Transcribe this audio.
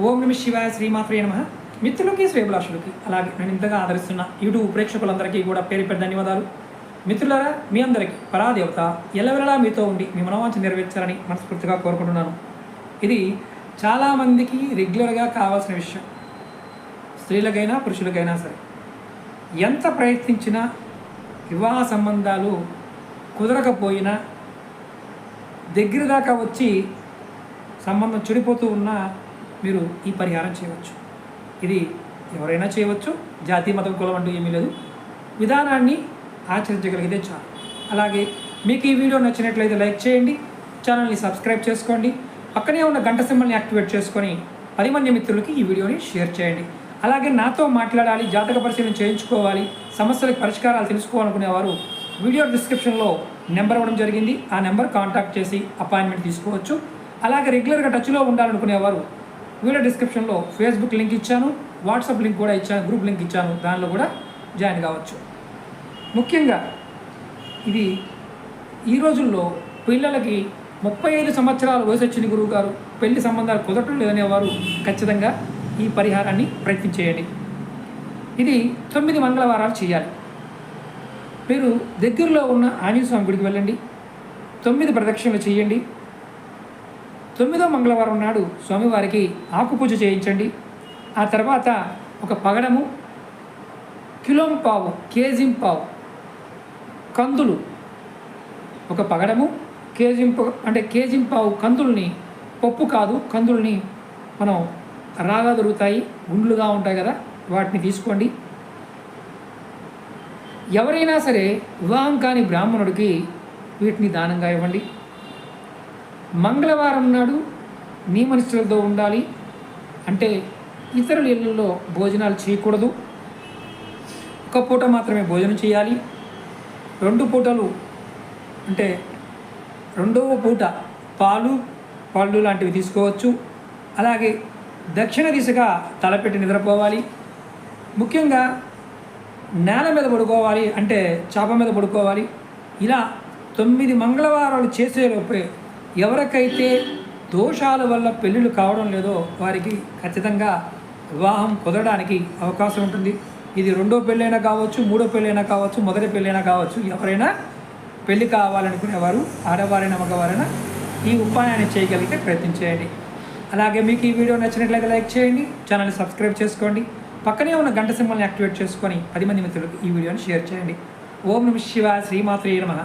ఓం నమ శివాయ శ్రీమాత్రే నమః. మిత్రులకి శ్రేభిలాషులకి అలాగే నేను ఇంతగా ఆదరిస్తున్న యూట్యూబ్ ప్రేక్షకులందరికీ కూడా పేరు పేరు ధన్యవాదాలు. మిత్రులారా, మీ అందరికీ పరాదేవత ఎల్లవెల్లలా మీతో ఉండి మీ మనోవాంఛ నెరవేర్చాలని మనస్ఫూర్తిగా కోరుకుంటున్నాను. ఇది చాలామందికి రెగ్యులర్గా కావాల్సిన విషయం. స్త్రీలకైనా పురుషులకైనా సరే ఎంత ప్రయత్నించినా వివాహ సంబంధాలు కుదరకపోయినా దగ్గర దాకా వచ్చి సంబంధం చెడిపోతూ ఉన్నా మీరు ఈ పరిహారం చేయవచ్చు. ఇది ఎవరైనా చేయవచ్చు, జాతి మతం కులం అంటూ ఏమీ లేదు. విధానాన్ని ఆచరించగలిగితే చాలు. అలాగే మీకు ఈ వీడియో నచ్చినట్లయితే లైక్ చేయండి, ఛానల్ని సబ్స్క్రైబ్ చేసుకోండి, పక్కనే ఉన్న గంట సింబల్ని యాక్టివేట్ చేసుకొని 10 మంది మిత్రులకి ఈ వీడియోని షేర్ చేయండి. అలాగే నాతో మాట్లాడాలి, జాతక పరిశీలన చేయించుకోవాలి, సమస్యలకు పరిష్కారాలు తెలుసుకోవాలనుకునేవారు వీడియో డిస్క్రిప్షన్లో నెంబర్ ఇవ్వడం జరిగింది. ఆ నెంబర్ కాంటాక్ట్ చేసి అపాయింట్మెంట్ తీసుకోవచ్చు. అలాగే రెగ్యులర్గా టచ్లో ఉండాలనుకునేవారు వీడియో డిస్క్రిప్షన్లో ఫేస్బుక్ లింక్ ఇచ్చాను, వాట్సాప్ లింక్ కూడా ఇచ్చాను, గ్రూప్ లింక్ ఇచ్చాను, దానిలో కూడా జాయిన్ కావచ్చు. ముఖ్యంగా ఇది ఈ రోజుల్లో పిల్లలకి 35 సంవత్సరాల వయసు వచ్చిన గురువు గారు పెళ్లి సంబంధాలు కుదరటం లేదనేవారు ఖచ్చితంగా ఈ పరిహారాన్ని ప్రయత్నించేయండి. ఇది 9 మంగళవారాలు చేయాలి. మీరు దగ్గరలో ఉన్న ఆంజనేయ స్వామి గుడికి వెళ్ళండి, 9 ప్రదక్షిణలు చేయండి. 9వ మంగళవారం నాడు స్వామివారికి ఆకు పూజ చేయించండి. ఆ తర్వాత ఒక పగడము, కిలోంపావు, కేజీంపావు కందులు, ఒక పగడము, కేజీంపావు కందుల్ని, పప్పు కాదు కందుల్ని మనం రాగా దొరుకుతాయి, గుండ్లుగా ఉంటాయి కదా, వాటిని తీసుకోండి. ఎవరైనా సరే వివాహం కాని బ్రాహ్మణుడికి వీటిని దానంగా ఇవ్వండి. మంగళవారం నాడు నియమనిష్టలతో ఉండాలి. అంటే ఇతరుల ఇళ్ళల్లో భోజనాలు చేయకూడదు. ఒక పూట మాత్రమే భోజనం చేయాలి. 2 పూటలు అంటే 2వ పూట పాలు పళ్ళు లాంటివి తీసుకోవచ్చు. అలాగే దక్షిణ దిశగా తలపెట్టి నిద్రపోవాలి. ముఖ్యంగా నేల మీద పడుకోవాలి, అంటే చాప మీద పడుకోవాలి. ఇలా 9 మంగళవారాలు చేసేలోపే ఎవరికైతే దోషాల వల్ల పెళ్ళిళ్ళు కావడం లేదో వారికి ఖచ్చితంగా వివాహం కుదరడానికి అవకాశం ఉంటుంది. ఇది 2వ పెళ్ళైనా కావచ్చు, 3వ పెళ్ళైనా కావచ్చు, మొదటి పెళ్ళైనా కావచ్చు. ఎవరైనా పెళ్ళి కావాలనుకునేవారు, ఆడవారైనా మగవారైనా ఈ ఉపాయాన్ని చేయగలిగితే ప్రయత్నించేయండి. అలాగే మీకు ఈ వీడియో నచ్చినట్లయితే లైక్ చేయండి, ఛానల్ని సబ్స్క్రైబ్ చేసుకోండి, పక్కనే ఉన్న గంట సింబల్ని యాక్టివేట్ చేసుకొని 10 మంది మిత్రులకు ఈ వీడియోని షేర్ చేయండి. ఓం నమ శివాయ శ్రీమాత్రే నమః.